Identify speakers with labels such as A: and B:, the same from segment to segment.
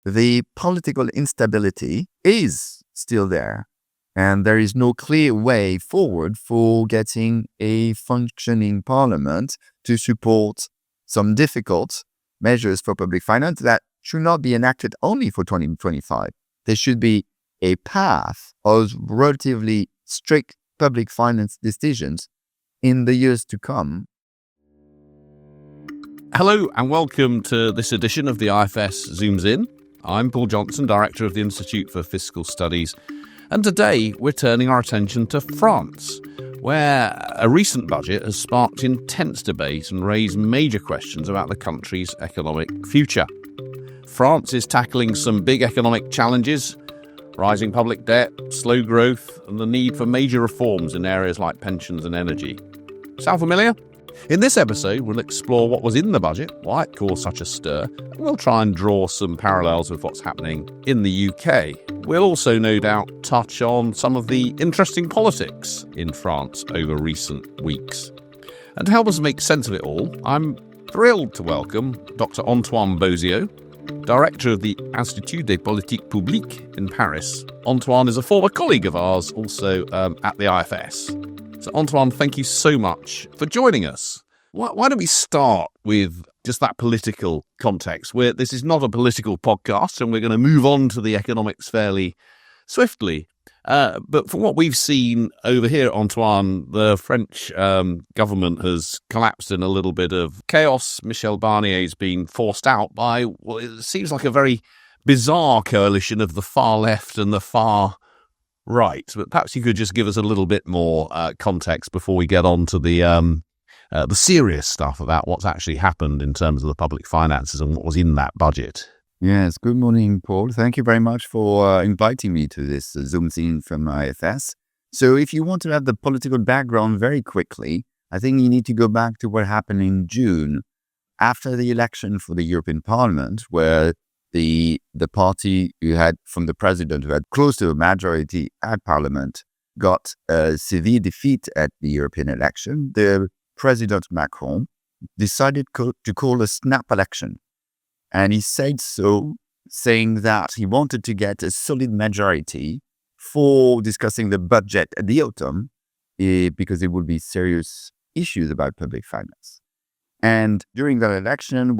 A: the political instability is still there. And there is no clear way forward for getting a functioning parliament to support some difficult measures for public finance that should not be enacted only for 2025. There should be a path of relatively strict public finance decisions in the years to come.
B: Hello and welcome to this edition of the IFS Zooms In. I'm Paul Johnson, Director of the Institute for Fiscal Studies, and today we're turning our attention to France, where a recent budget has sparked intense debate and raised major questions about the country's economic future. France is tackling some big economic challenges: rising public debt, slow growth, and the need for major reforms in areas like pensions and energy. Sound familiar? In this episode, we'll explore what was in the budget, why it caused such a stir, and we'll try and draw some parallels with what's happening in the UK. We'll also, no doubt, touch on some of the interesting politics in France over recent weeks. And to help us make sense of it all, I'm thrilled to welcome Dr. Antoine Bozio, Director of the Institut des Politiques Publiques in Paris. Antoine is a former colleague of ours, also at the IFS. So Antoine, thank you so much for joining us. Why don't we start with just that political context, where this is not a political podcast and we're going to move on to the economics fairly swiftly. But from what we've seen over here, Antoine, the French government has collapsed in a little bit of chaos. Michel Barnier's been forced out by what it seems like a very bizarre coalition of the far left and the far right. But perhaps you could just give us a little bit more context before we get on to the serious stuff about what's actually happened in terms of the public finances and what was in that budget.
A: Yes, good morning, Paul. Thank you very much for inviting me to this Zoom scene from IFS. So if you want to have the political background very quickly, I think you need to go back to what happened in June after the election for the European Parliament, where the party who had, from the president, who had close to a majority at Parliament, got a severe defeat at the European election. The President Macron decided to call a snap election. And he said so, saying that he wanted to get a solid majority for discussing the budget at the autumn, because there would be serious issues about public finance. And during that election,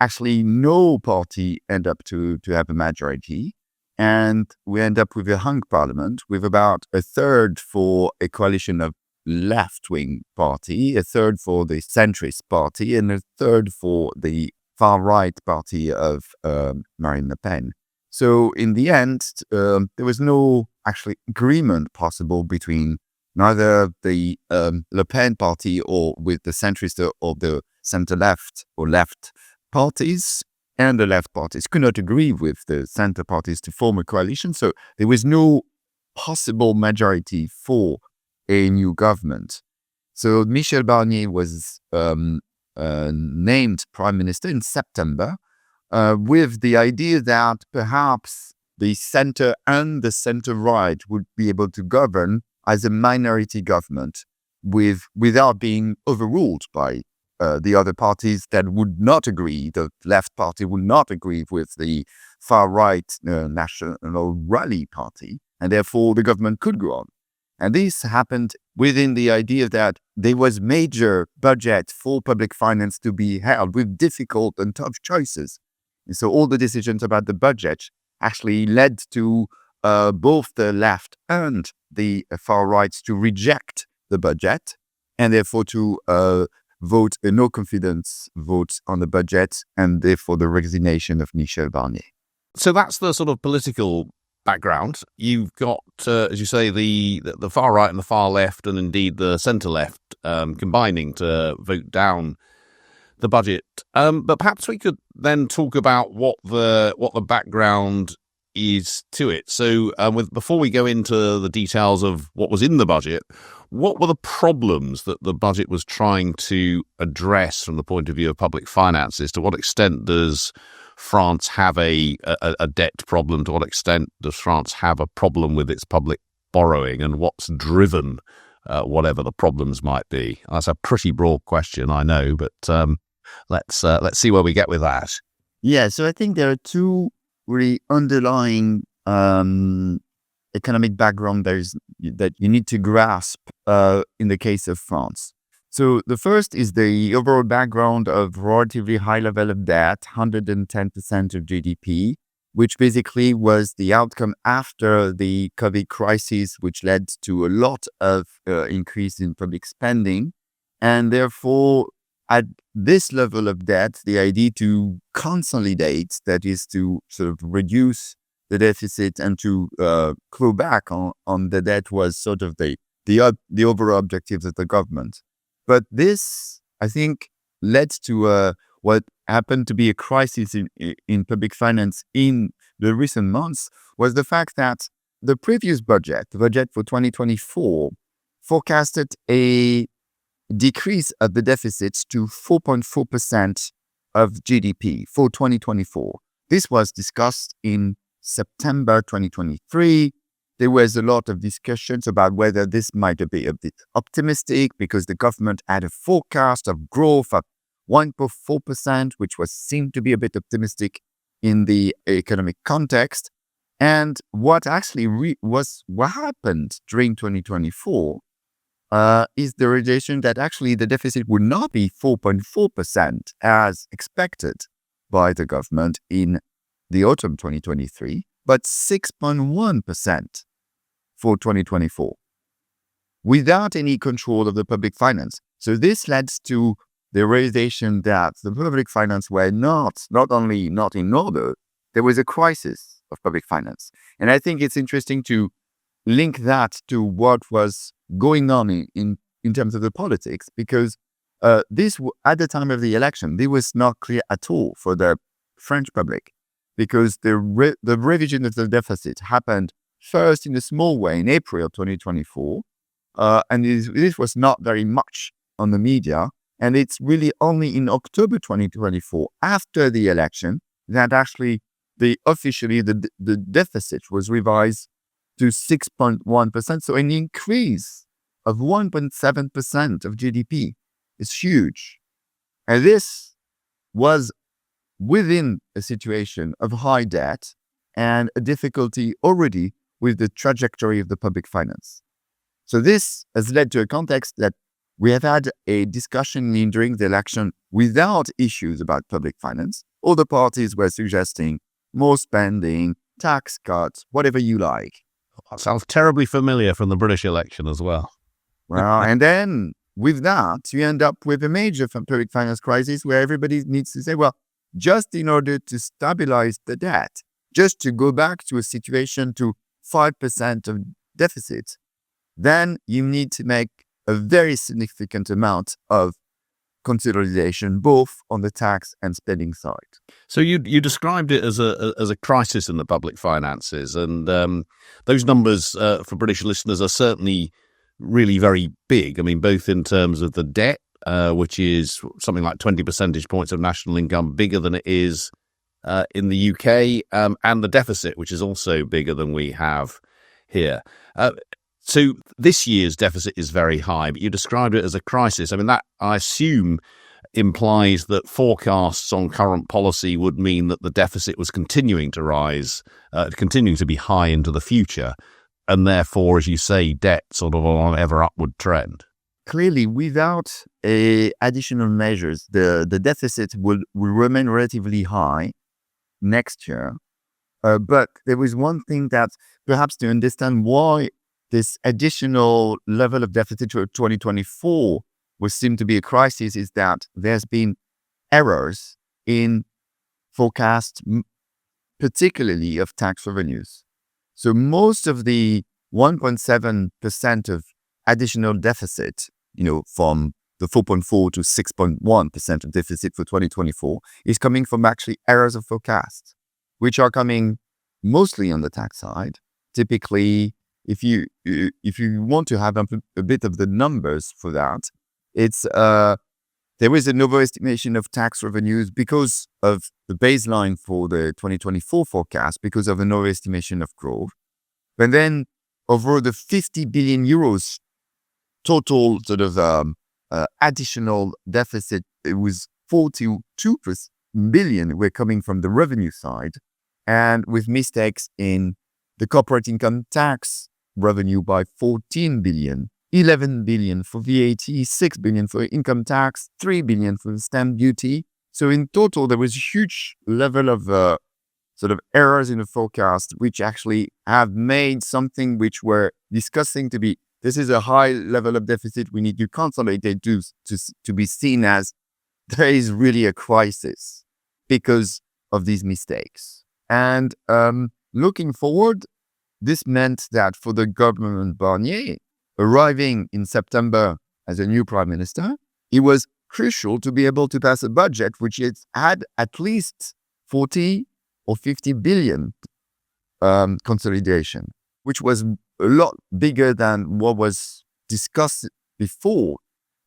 A: actually no party ended up to have a majority. And we end up with a hung parliament with about a third for a coalition of left-wing party, a third for the centrist party, and a third for the far-right party of Marine Le Pen. So in the end, there was no actually agreement possible between neither the Le Pen party or with the centrist or the center-left or left parties, and the left parties could not agree with the center parties to form a coalition. So there was no possible majority for a new government. So Michel Barnier was named Prime Minister in September with the idea that perhaps the center and the center-right would be able to govern as a minority government without being overruled by the other parties that would not agree. The left party would not agree with the far-right National Rally Party, and therefore the government could go on. And this happened within the idea that there was major budget for public finance to be held with difficult and tough choices. And so all the decisions about the budget actually led to both the left and the far right to reject the budget, and therefore to vote a no confidence vote on the budget, and therefore the resignation of Michel Barnier.
B: So that's the sort of political background. You've got, as you say, the far right and the far left, and indeed the centre left, combining to vote down the budget. But perhaps we could then talk about what the background is to it. So, before we go into the details of what was in the budget, what were the problems that the budget was trying to address from the point of view of public finances? To what extent does France have a debt problem? To what extent does France have a problem with its public borrowing? And what's driven whatever the problems might be? That's a pretty broad question, I know, but let's see where we get with that.
A: Yeah, so I think there are two really underlying economic background that you need to grasp in the case of France. So the first is the overall background of relatively high level of debt, 110% of GDP, which basically was the outcome after the COVID crisis, which led to a lot of increase in public spending. And therefore, at this level of debt, the idea to consolidate, that is to sort of reduce the deficit and to claw back on the debt, was sort of the overall objectives of the government. But this, I think, led to what happened to be a crisis in public finance in the recent months, was the fact that the previous budget, the budget for 2024, forecasted a decrease of the deficits to 4.4% of GDP for 2024. This was discussed in September 2023. There was a lot of discussions about whether this might be a bit optimistic because the government had a forecast of growth of 1.4%, which was seemed to be a bit optimistic in the economic context. And what actually what happened during 2024 is the realization that actually the deficit would not be 4.4% as expected by the government in the autumn 2023, but 6.1% for 2024, without any control of the public finance. So this led to the realization that the public finance were not only not in order, there was a crisis of public finance. And I think it's interesting to link that to what was going on in terms of the politics, because at the time of the election, this was not clear at all for the French public, because the revision of the deficit happened first in a small way in April 2024, and this was not very much on the media, and it's really only in October 2024, after the election, that actually officially the deficit was revised to 6.1%, so an increase of 1.7% of GDP is huge. And this was within a situation of high debt and a difficulty already with the trajectory of the public finance. So this has led to a context that we have had a discussion during the election without issues about public finance. All the parties were suggesting more spending, tax cuts, whatever you like.
B: That sounds terribly familiar from the British election as well.
A: Well, and then with that, you end up with a major public finance crisis where everybody needs to say, well, just in order to stabilize the debt, just to go back to a situation to 5% of deficit, then you need to make a very significant amount of consolidation, both on the tax and spending side.
B: So you described it as a crisis in the public finances, and those numbers for British listeners are certainly really very big. I mean, both in terms of the debt, which is something like 20 percentage points of national income, bigger than it is in the UK, and the deficit, which is also bigger than we have here. So this year's deficit is very high, but you described it as a crisis. I mean, that, I assume, implies that forecasts on current policy would mean that the deficit was continuing to rise, continuing to be high into the future, and therefore, as you say, debt sort of on an ever upward trend.
A: Clearly, without additional measures, the deficit will remain relatively high next year. But there was one thing that perhaps to understand why this additional level of deficit for 2024 would seem to be a crisis is that there's been errors in forecast, particularly of tax revenues. So most of the 1.7% of additional deficit, from the 4.4 to 6.1% of deficit for 2024 is coming from actually errors of forecast, which are coming mostly on the tax side. Typically, if you want to have a bit of the numbers for that, it's there is an overestimation of tax revenues because of the baseline for the 2024 forecast, because of an overestimation of growth. But then over the 50 billion euros total sort of additional deficit, it was 42% billion were coming from the revenue side, and with mistakes in the corporate income tax revenue by 14 billion, 11 billion for VAT, 6 billion for income tax, 3 billion for stamp duty. So in total, there was a huge level of sort of errors in the forecast, which actually have made something which we're discussing to be, this is a high level of deficit, we need to consolidate to be seen as there is really a crisis because of these mistakes. And looking forward, this meant that for the government Barnier, arriving in September as a new prime minister, it was crucial to be able to pass a budget which had at least 40 or 50 billion consolidation, which was a lot bigger than what was discussed before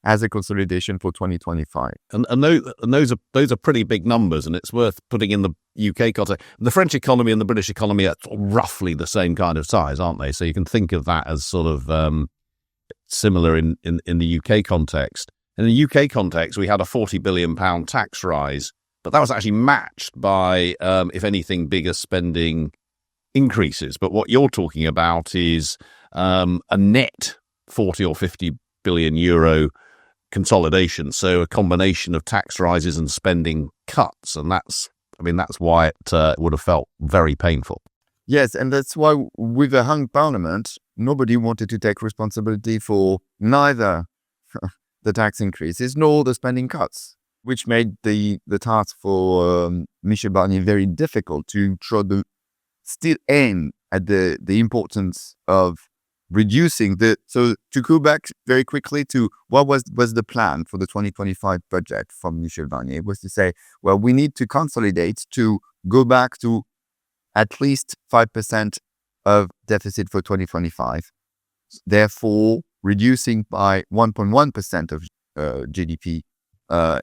A: as a consolidation for 2025.
B: And those are pretty big numbers, and it's worth putting in the UK context. The French economy and the British economy are roughly the same kind of size, aren't they? So you can think of that as sort of similar in the UK context. In the UK context, we had a £40 billion tax rise, but that was actually matched by, if anything, bigger spending increases. But what you're talking about is a net 40 or 50 billion euro consolidation, so a combination of tax rises and spending cuts, and that's why it would have felt very painful.
A: Yes, and that's why with the hung parliament, nobody wanted to take responsibility for neither the tax increases nor the spending cuts, which made the task for Michel Barnier very difficult to still aim at the importance of reducing so to go back very quickly to what was the plan for the 2025 budget from Michel Barnier was to say, well, we need to consolidate to go back to at least 5% of deficit for 2025, therefore reducing by 1.1% of GDP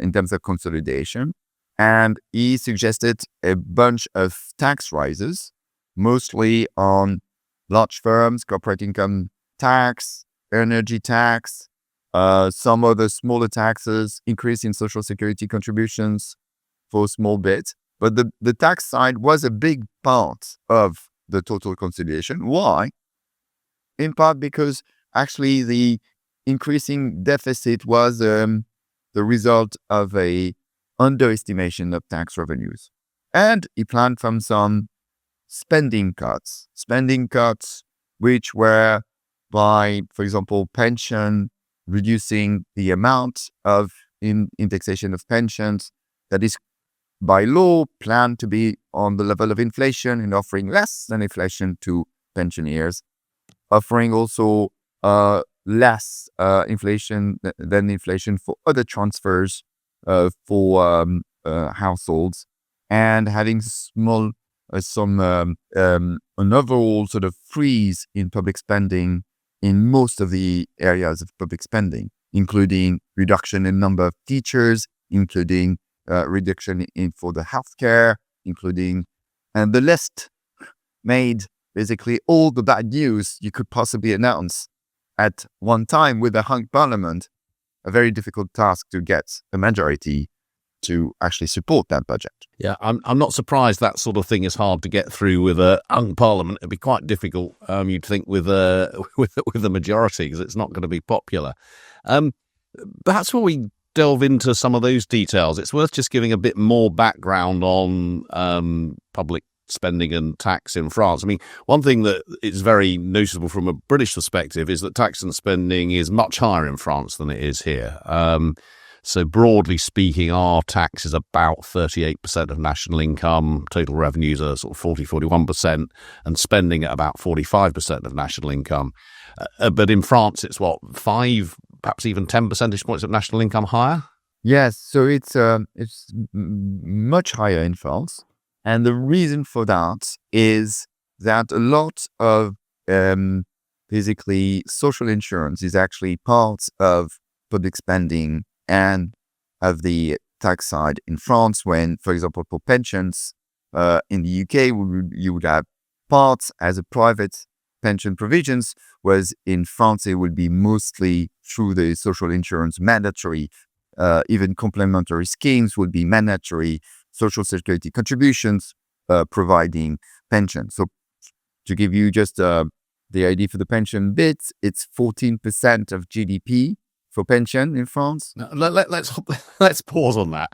A: in terms of consolidation. And he suggested a bunch of tax rises, mostly on large firms, corporate income tax, energy tax, some other smaller taxes, increase in social security contributions for a small bit. But the tax side was a big part of the total consolidation. Why? In part because actually the increasing deficit was the result of a underestimation of tax revenues. And he planned from some spending cuts, which were by, for example, pension, reducing the amount of indexation of pensions that is by law planned to be on the level of inflation and offering less than inflation to pensioners, offering also less inflation than inflation for other transfers for households, and having some an overall sort of freeze in public spending in most of the areas of public spending, including reduction in number of teachers, including reduction in for the healthcare, and the list made basically all the bad news you could possibly announce at one time with a hung parliament, a very difficult task to get a majority to actually support that budget.
B: Yeah, I'm not surprised that sort of thing is hard to get through with a hung parliament. It'd be quite difficult, you'd think, with a majority, because it's not going to be popular. Perhaps when we delve into some of those details, it's worth just giving a bit more background on public spending and tax in France. I mean, one thing that is very noticeable from a British perspective is that tax and spending is much higher in France than it is here. So broadly speaking, our tax is about 38% of national income. Total revenues are sort of 41%, and spending at about 45% of national income. But in France, it's 5, perhaps even 10 percentage points of national income higher?
A: Yes, so it's much higher in France. And the reason for that is that a lot of basically social insurance is actually part of public spending and of the tax side in France, when, for example, for pensions in the UK, you would have parts as a private pension provisions, whereas in France, it would be mostly through the social insurance mandatory. Even complementary schemes would be mandatory social security contributions providing pension. So to give you just the idea for the pension bit, it's 14% of GDP for pension in France.
B: Now, let's pause on that.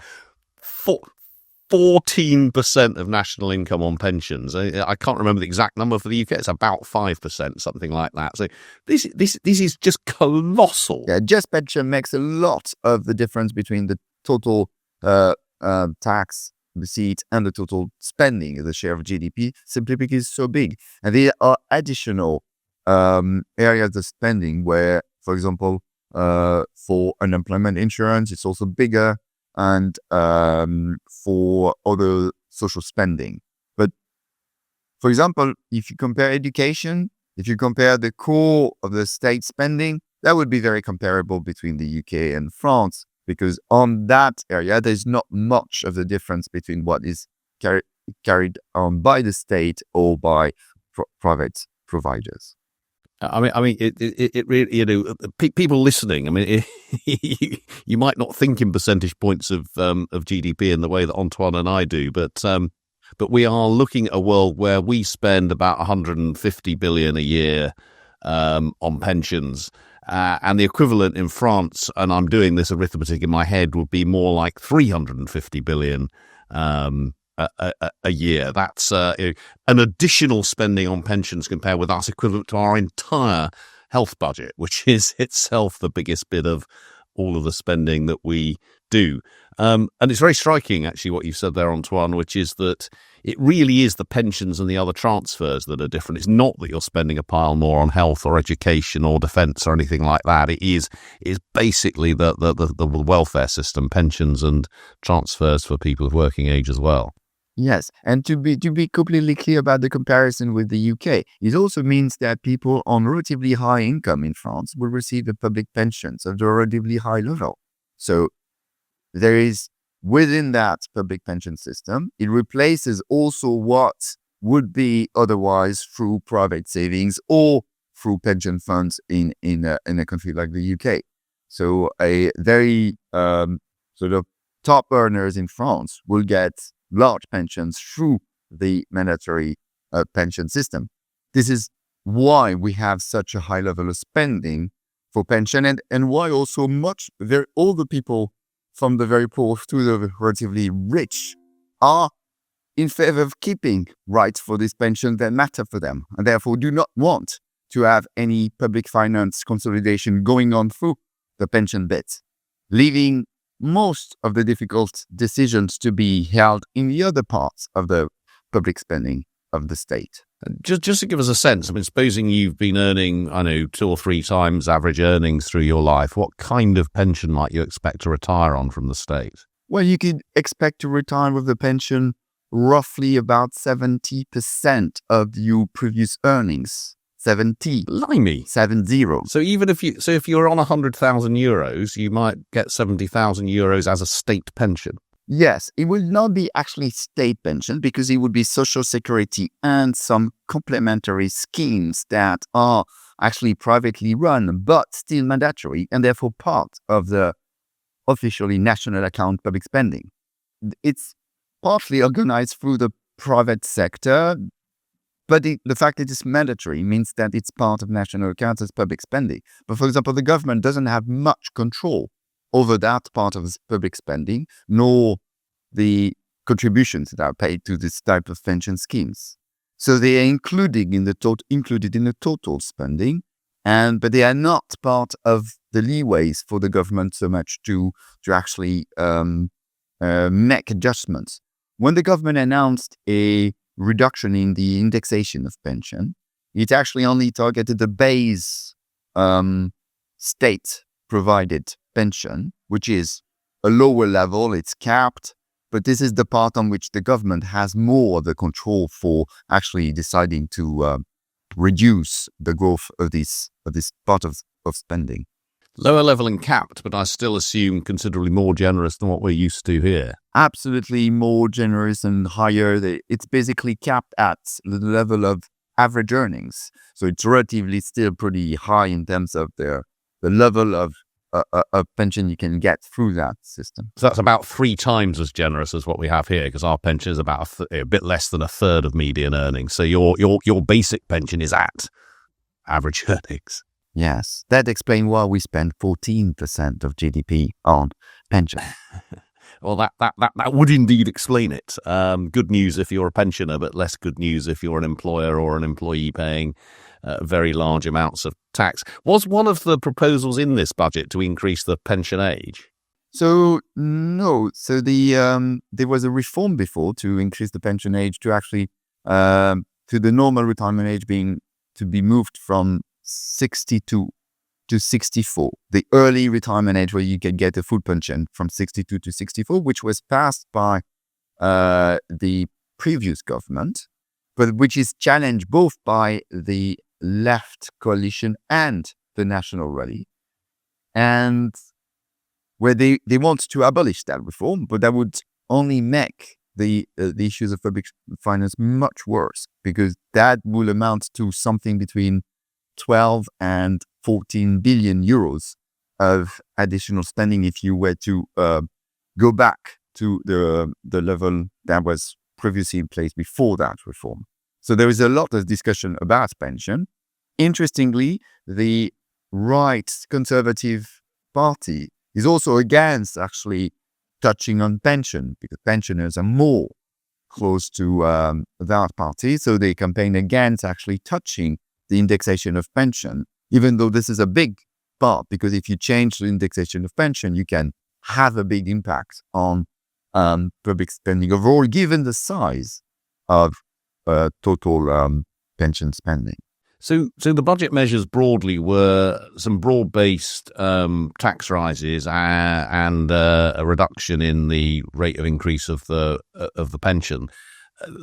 B: 14% of national income on pensions. I can't remember the exact number for the UK. It's about 5%, something like that. So this is just colossal.
A: Yeah, just pension makes a lot of the difference between the total tax receipt and the total spending, the share of GDP, simply because it's so big. And there are additional areas of spending where, for example, for unemployment insurance, it's also bigger, and for other social spending. But for example, if you compare education, if you compare the core of the state spending, that would be very comparable between the UK and France, because on that area, there's not much of the difference between what is carried on by the state or by private providers.
B: I mean, it really, people listening. I mean, you might not think in percentage points of GDP in the way that Antoine and I do, but we are looking at a world where we spend about 150 billion a year on pensions, and the equivalent in France, and I'm doing this arithmetic in my head, would be more like 350 billion. A year. That's an additional spending on pensions compared with us, equivalent to our entire health budget, which is itself the biggest bit of all of the spending that we do. And it's very striking, actually, what you said there, Antoine, which is that it really is the pensions and the other transfers that are different. It's not that you're spending a pile more on health or education or defence or anything like that. It is basically the welfare system, pensions and transfers for people of working age as well.
A: Yes, and to be completely clear about the comparison with the UK, it also means that people on relatively high income in France will receive a public pensions at a relatively high level. So there is, within that public pension system, it replaces also what would be otherwise through private savings or through pension funds in a country like the UK. So a very sort of top earners in France will get large pensions through the mandatory pension system. This is why we have such a high level of spending for pension, and why also all the people from the very poor to the relatively rich are in favor of keeping rights for this pension that matter for them, and therefore do not want to have any public finance consolidation going on through the pension bit, leaving most of the difficult decisions to be held in the other parts of the public spending of the state.
B: Just to give us a sense, I mean, supposing you've been earning, 2 or 3 times average earnings through your life, what kind of pension might you expect to retire on from the state?
A: Well, you could expect to retire with the pension roughly about 70% of your previous earnings. 70.
B: Blimey.
A: 70.
B: So even if you're on 100,000 euros, you might get 70,000 euros as a state pension.
A: Yes, it will not be actually state pension, because it would be social security and some complementary schemes that are actually privately run, but still mandatory, and therefore part of the officially national account public spending. It's partly organized through the private sector, but the fact that it's mandatory means that it's part of national accounts as public spending. But for example, the government doesn't have much control over that part of its public spending, nor the contributions that are paid to this type of pension schemes. So they are included in the total spending, but they are not part of the leeways for the government so much to actually make adjustments. When the government announced a reduction in the indexation of pension, it actually only targeted the base state-provided pension, which is a lower level, it's capped, but this is the part on which the government has more of the control for actually deciding to reduce the growth of this part of spending.
B: Lower level and capped, but I still assume considerably more generous than what we're used to here.
A: Absolutely more generous and higher. It's basically capped at the level of average earnings. So it's relatively still pretty high in terms of the level of a pension you can get through that system.
B: So that's about 3 times as generous as what we have here, because our pension is about a bit less than a third of median earnings. So your basic pension is at average earnings.
A: Yes, that explains why we spend 14% of GDP on pension.
B: Well, that would indeed explain it. Good news if you're a pensioner, but less good news if you're an employer or an employee paying very large amounts of tax. Was one of the proposals in this budget to increase the pension age?
A: So no, so there was a reform before to increase the pension age to actually to the normal retirement age to be moved from 62 to 64, the early retirement age where you can get a full pension from 62 to 64, which was passed by the previous government, but which is challenged both by the left coalition and the National Rally, and where they want to abolish that reform, but that would only make the issues of public finance much worse, because that will amount to something between 12 and 14 billion euros of additional spending if you were to go back to the level that was previously in place before that reform. So there is a lot of discussion about pension. Interestingly, the right conservative party is also against actually touching on pension, because pensioners are more close to that party. So they campaign against actually touching the indexation of pension, even though this is a big part, because if you change the indexation of pension, you can have a big impact on public spending overall, given the size of total pension spending.
B: So the budget measures broadly were some broad-based tax rises and a reduction in the rate of increase of the pension.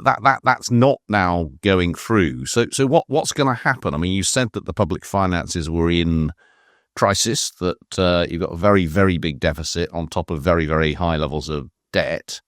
B: That's not now going through. So what's going to happen? I mean, you said that the public finances were in crisis, that you've got a very, very big deficit on top of very, very high levels of debt.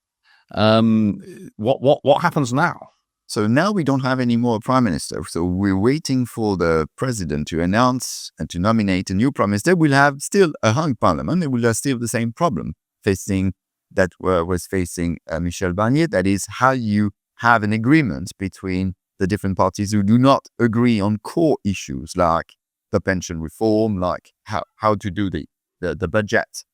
B: What happens now?
A: So now we don't have any more prime minister. So we're waiting for the president to announce and to nominate a new prime minister. We'll have still a hung parliament. It will have still the same problem that was facing Michel Barnier. That is, how you have an agreement between the different parties who do not agree on core issues like the pension reform, like how to do the budget.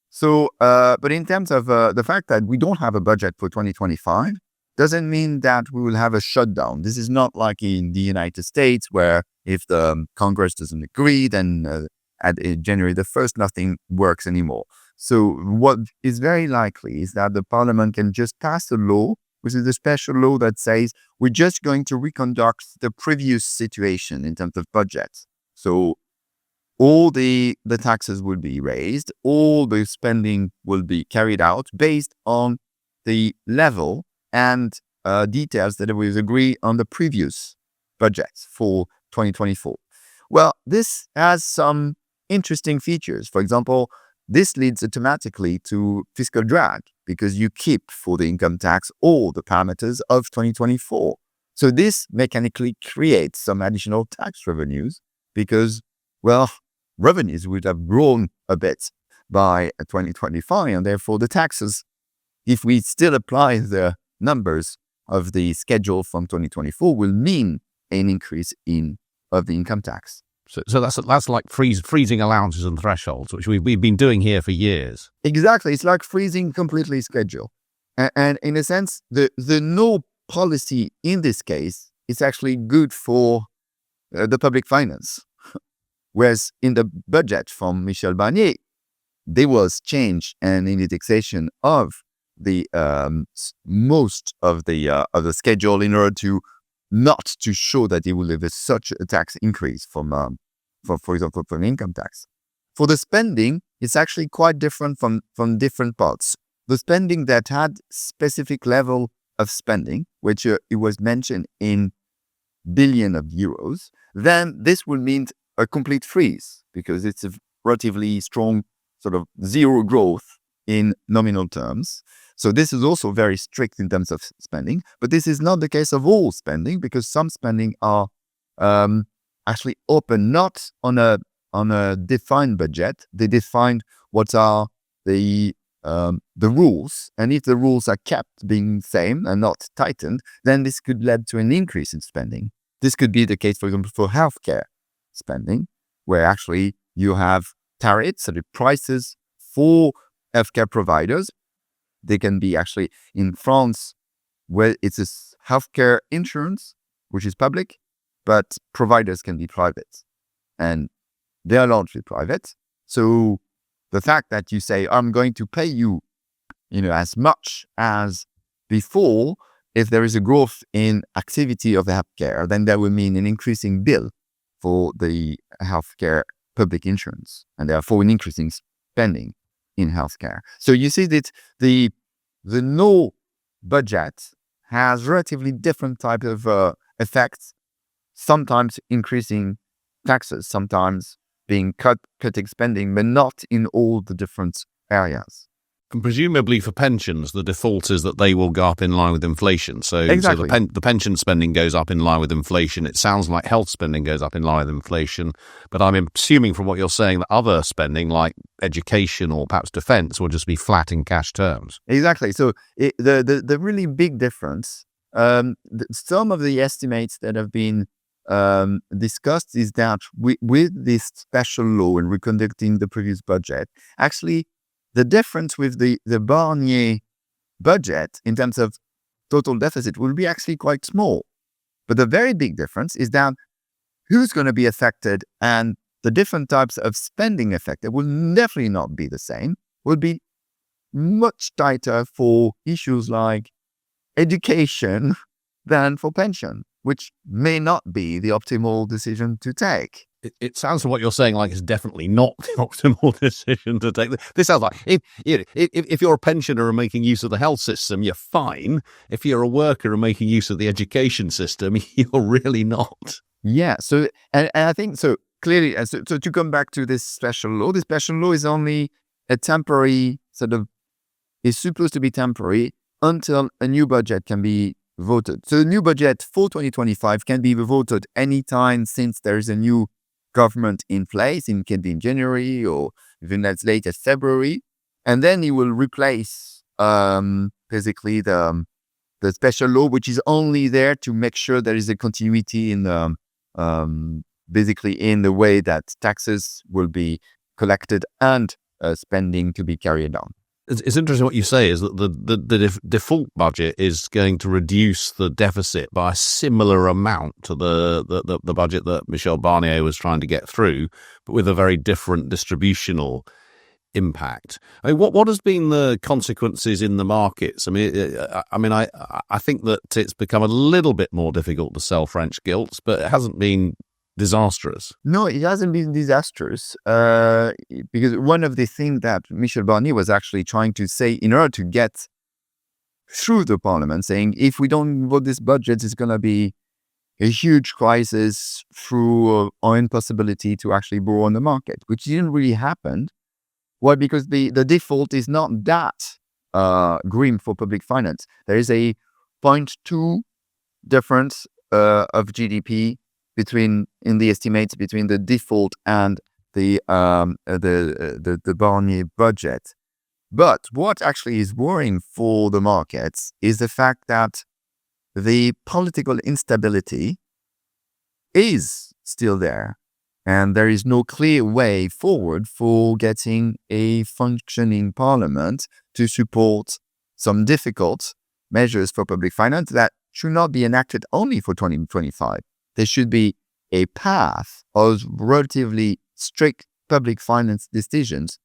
A: So, but in terms of the fact that we don't have a budget for 2025, doesn't mean that we will have a shutdown. This is not like in the United States, where if the Congress doesn't agree, then at January the 1st, nothing works anymore. So what is very likely is that the parliament can just pass a law, which is a special law that says we're just going to reconduct the previous situation in terms of budget. So all the taxes will be raised, all the spending will be carried out based on the level and details that was agreed on the previous budget for 2024. Well, this has some interesting features. For example, this leads automatically to fiscal drag, because you keep for the income tax all the parameters of 2024. So this mechanically creates some additional tax revenues, because, well, revenues would have grown a bit by 2025, and therefore the taxes, if we still apply the numbers of the schedule from 2024, will mean an increase of the income tax.
B: So that's like freezing allowances and thresholds, which we've been doing here for years.
A: Exactly, it's like freezing completely schedule, and in a sense, the no policy in this case is actually good for the public finance. Whereas in the budget from Michel Barnier, there was change and indexation of the most of the schedule in order to not to show that it will have such a tax increase for example, from income tax. For the spending, it's actually quite different from different parts. The spending that had specific level of spending, which it was mentioned in billion of euros, then this will mean a complete freeze, because it's a relatively strong sort of zero growth in nominal terms. So this is also very strict in terms of spending, but this is not the case of all spending, because some spending are actually open not on a on a defined budget. They define what are the rules, and if the rules are kept being same and not tightened, then this could lead to an increase in spending. This could be the case, for example, for healthcare spending, where actually you have tariffs, so the prices for healthcare providers. They can be actually in France, where it's a healthcare insurance, which is public, but providers can be private, and they are largely private. So the fact that you say, I'm going to pay you, as much as before, if there is a growth in activity of healthcare, then that will mean an increasing bill for the healthcare public insurance, and therefore an increasing spending in healthcare. So you see that the no budget has relatively different type of effects, sometimes increasing taxes, sometimes being cutting spending, but not in all the different areas.
B: And presumably for pensions, the default is that they will go up in line with inflation. So,
A: Exactly.
B: so the pension spending goes up in line with inflation. It sounds like health spending goes up in line with inflation. But I'm assuming from what you're saying that other spending, like education or perhaps defence, will just be flat in cash terms.
A: Exactly. So the really big difference, some of the estimates that have been discussed is that with this special law and reconducting the previous budget, actually the difference with the Barnier budget in terms of total deficit will be actually quite small. But the very big difference is that who's going to be affected, and the different types of spending affected will definitely not be the same, will be much tighter for issues like education than for pension, which may not be the optimal decision to take.
B: It sounds from what you're saying like it's definitely not the optimal decision to take. This sounds like if you're a pensioner and making use of the health system, you're fine. If you're a worker and making use of the education system, you're really not.
A: Yeah. So, and I think so clearly. So to come back to this special law is only a temporary is supposed to be temporary until a new budget can be voted. So the new budget for 2025 can be voted anytime since there is a new government in place. It can be in January or even as late as February, and then it will replace basically the special law, which is only there to make sure there is a continuity in the basically in the way that taxes will be collected and spending to be carried on.
B: It's interesting what you say is that the default budget is going to reduce the deficit by a similar amount to the budget that Michel Barnier was trying to get through, but with a very different distributional impact. I mean, what has been the consequences in the markets? I think that it's become a little bit more difficult to sell French gilts, but it hasn't been disastrous.
A: No, it hasn't been disastrous because one of the things that Michel Barnier was actually trying to say in order to get through the parliament, saying if we don't vote this budget, it's going to be a huge crisis through our impossibility to actually borrow on the market, which didn't really happen. Why? Because the default is not that grim for public finance. There is a 0.2 difference of GDP in the estimates between the default and the Barnier budget. But what actually is worrying for the markets is the fact that the political instability is still there, and there is no clear way forward for getting a functioning parliament to support some difficult measures for public finance that should not be enacted only for 2025. There should be a path of relatively strict public finance decisions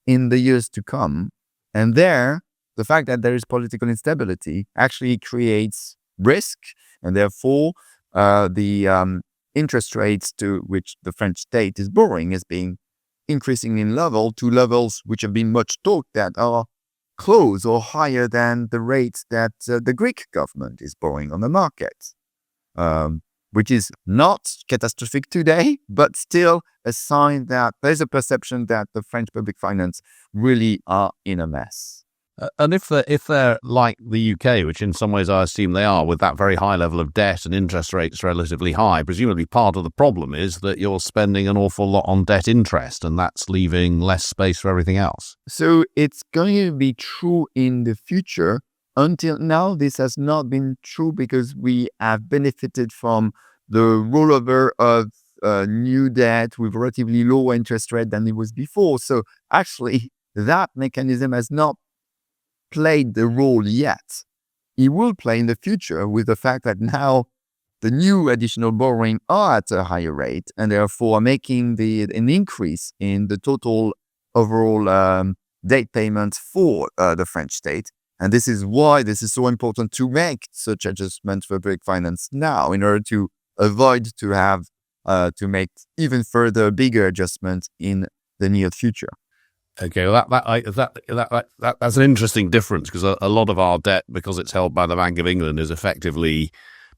A: in the years to come. And there, the fact that there is political instability actually creates risk, and therefore the interest rates to which the French state is borrowing is being increasing in level to levels which have been much talked that are close or higher than the rates that the Greek government is borrowing on the market. Which is not catastrophic today, but still a sign that there's a perception that the French public finance really are in a mess.
B: And if they're like the UK, which in some ways I assume they are, with that very high level of debt and interest rates relatively high, presumably part of the problem is that you're spending an awful lot on debt interest, and that's leaving less space for everything else.
A: So it's going to be true in the future. Until now, this has not been true because we have benefited from the rollover of new debt with relatively lower interest rate than it was before. So actually, that mechanism has not played the role yet. It will play in the future with the fact that now the new additional borrowing are at a higher rate and therefore making an increase in the total overall debt payments for the French state. And this is why this is so important to make such adjustments for public finance now in order to avoid to have to make even further bigger adjustments in the near future.
B: Okay, well, that's an interesting difference because a lot of our debt, because it's held by the Bank of England, is effectively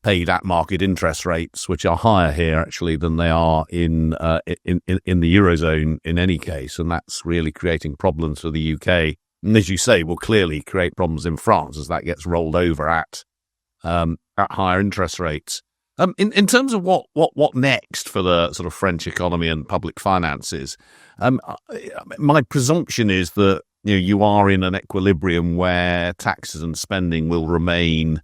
B: paid at market interest rates, which are higher here actually than they are in the Eurozone in any case, and that's really creating problems for the UK. And as you say, will clearly create problems in France as that gets rolled over at higher interest rates. In terms of what next for the sort of French economy and public finances, my presumption is that you are in an equilibrium where taxes and spending will remain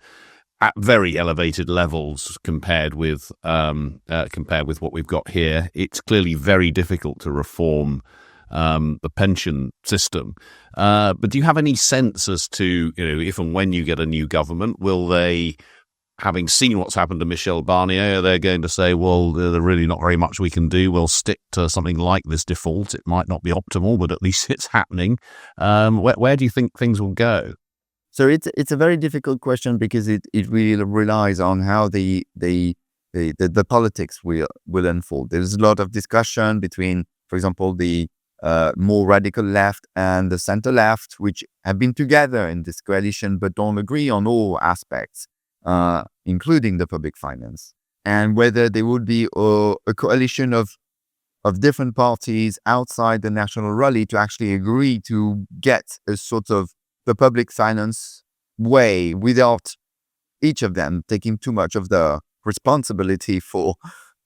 B: at very elevated levels compared with what we've got here. It's clearly very difficult to reform the pension system. But do you have any sense as to if and when you get a new government, will they, having seen what's happened to Michel Barnier, they're going to say, well, there's really not very much we can do. We'll stick to something like this default. It might not be optimal, but at least it's happening. Where do you think things will go?
A: So it's a very difficult question because it really relies on how the politics will unfold. There's a lot of discussion between, for example, the more radical left and the center left, which have been together in this coalition but don't agree on all aspects, including the public finance, and whether there would be a coalition of different parties outside the national rally to actually agree to get a sort of the public finance way without each of them taking too much of the responsibility for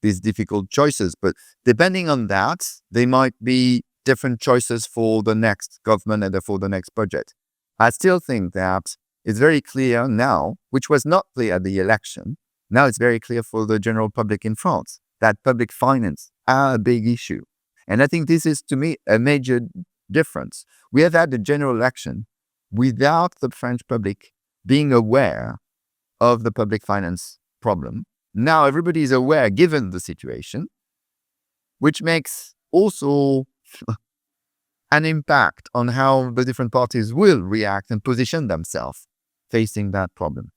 A: these difficult choices. But depending on that, there might be different choices for the next government and therefore the next budget. I still think that it's very clear now, which was not clear at the election. Now it's very clear for the general public in France that public finance are a big issue. And I think this is, to me, a major difference. We have had a general election without the French public being aware of the public finance problem. Now everybody is aware, given the situation, which makes also an impact on how the different parties will react and position themselves facing that problem.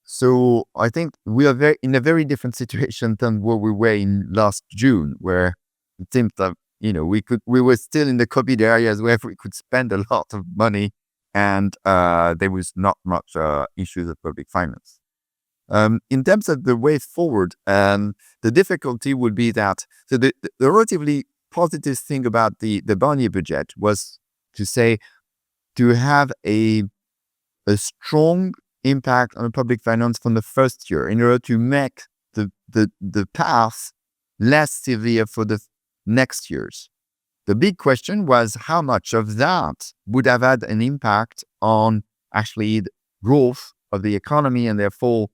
A: So I think we are in a very different situation than where we were in last June, where it seemed that we were still in the COVID areas where we could spend a lot of money and there was not much issues of public finance. In terms of the way forward, the difficulty would be that the relatively positive thing about the Barnier budget was to have a strong impact on public finance from the first year in order to make the path less severe for the next years. The big question was how much of that would have had an impact on actually the growth of the economy and therefore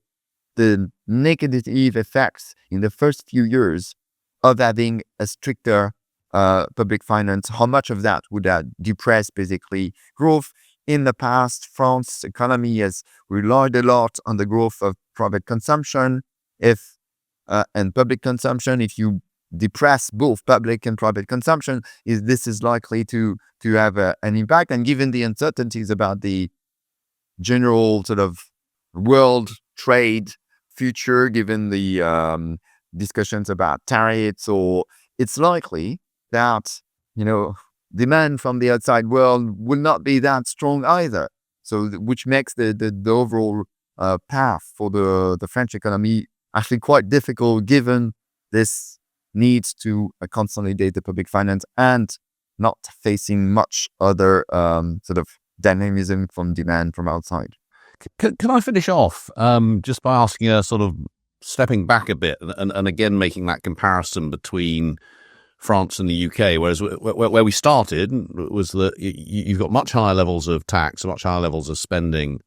A: the negative effects in the first few years of having a stricter public finance. How much of that would have depressed basically growth? In the past, France's economy has relied a lot on the growth of private consumption and public consumption. If you depress both public and private consumption, this is likely to have an impact. And given the uncertainties about the general sort of world trade future, given the discussions about tariffs, or it's likely that demand from the outside world will not be that strong either. So, which makes the overall path for the French economy actually quite difficult, given this needs to consolidate the public finance and not facing much other sort of dynamism from demand from outside.
B: Can I finish off just by asking a sort of stepping back a bit and again making that comparison between France and the UK, whereas where we started was that you've got much higher levels of tax, much higher levels of spending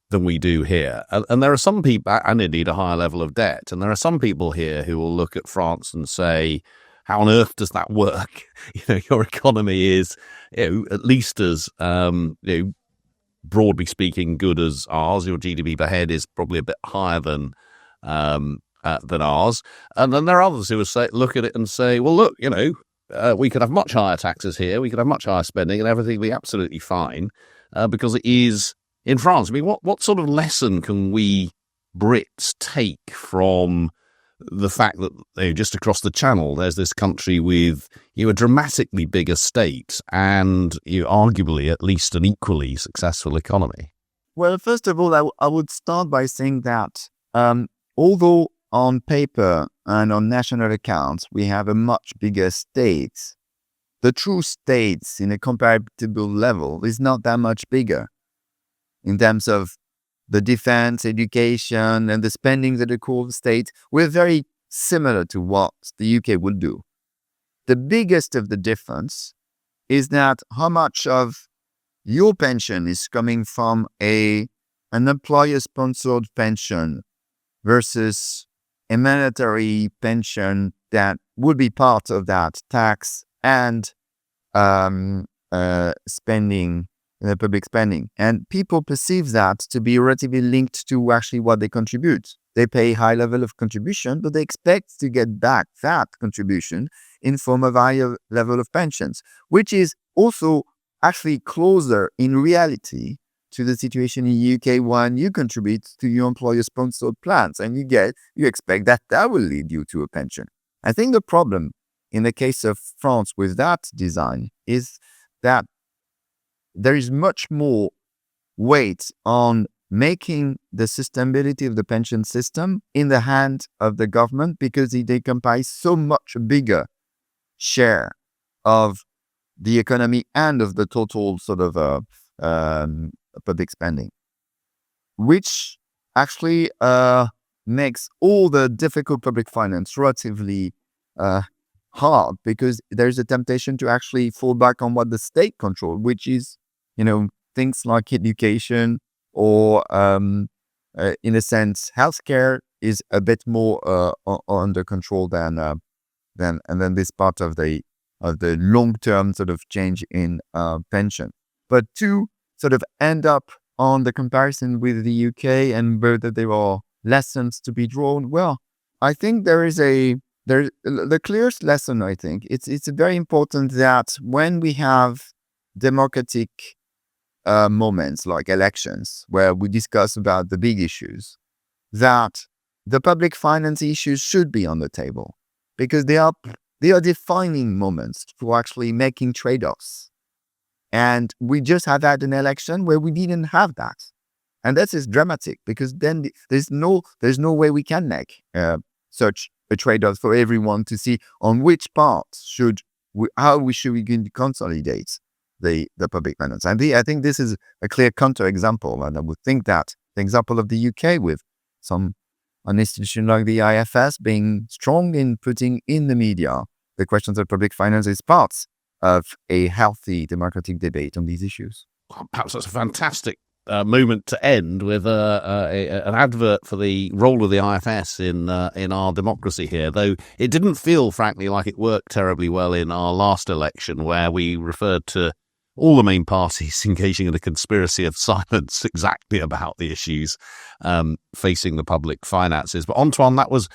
B: than we do here. And there are some people, and indeed a higher level of debt, and there are some people here who will look at France and say, how on earth does that work? Your economy is, at least as, broadly speaking, good as ours. Your GDP per head is probably a bit higher than ours. And then there are others who will look at it and say, well, look, we could have much higher taxes here. We could have much higher spending and everything will be absolutely fine because it is in France. I mean, what sort of lesson can we Brits take from the fact that just across the channel, there's this country with a dramatically bigger state and arguably at least an equally successful economy?
A: Well, first of all, I would start by saying that although on paper and on national accounts, we have a much bigger state, the true states in a comparable level is not that much bigger in terms of the defense, education, and the spending that the core state. We're very similar to what the UK would do. The biggest of the difference is that how much of your pension is coming from an employer-sponsored pension versus a mandatory pension that would be part of that tax and spending, public spending. And people perceive that to be relatively linked to actually what they contribute. They pay high level of contribution, but they expect to get back that contribution in form of higher level of pensions, which is also actually closer in reality to the situation in the UK when you contribute to your employer-sponsored plans and you expect that will lead you to a pension. I think the problem in the case of France with that design is that there is much more weight on making the sustainability of the pension system in the hand of the government because they comprise so much bigger share of the economy and of the total sort of public spending, which actually makes all the difficult public finance relatively hard because there's a temptation to actually fall back on what the state controls, which is, things like education or, in a sense, healthcare is a bit more under control than this part of the long-term sort of change in pension. But to sort of end up on the comparison with the UK and whether there are lessons to be drawn, well, I think the clearest lesson, I think, it's very important that when we have democratic moments like elections where we discuss about the big issues, that the public finance issues should be on the table because they are defining moments for actually making trade-offs. And we just had an election where we didn't have that. And that is dramatic because then there's no way we can make such a trade-off for everyone to see on which part how we should consolidate the public finance. And I think this is a clear counterexample. And I would think that the example of the UK with an institution like the IFS being strong in putting in the media the questions of public finance is part of a healthy democratic debate on these issues.
B: Perhaps that's a fantastic moment to end with an advert for the role of the IFS in our democracy here, though it didn't feel, frankly, like it worked terribly well in our last election where we referred to all the main parties engaging in a conspiracy of silence exactly about the issues facing the public finances. But Antoine, that was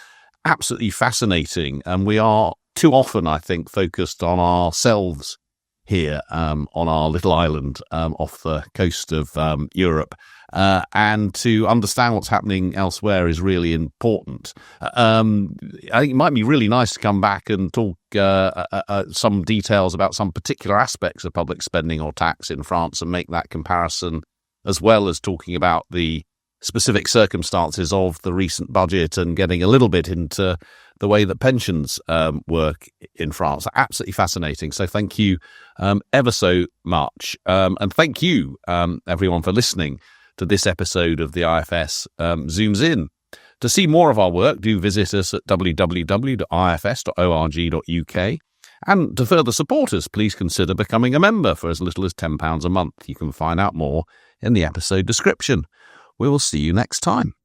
B: absolutely fascinating, and we are too often, I think, focused on ourselves here on our little island off the coast of Europe. And to understand what's happening elsewhere is really important. I think it might be really nice to come back and talk some details about some particular aspects of public spending or tax in France and make that comparison, as well as talking about the specific circumstances of the recent budget and getting a little bit into the way that pensions work in France. Absolutely fascinating. So thank you ever so much. And thank you, everyone, for listening to this episode of the IFS Zooms In. To see more of our work, do visit us at www.ifs.org.uk. And to further support us, please consider becoming a member for as little as £10 a month. You can find out more in the episode description. We will see you next time.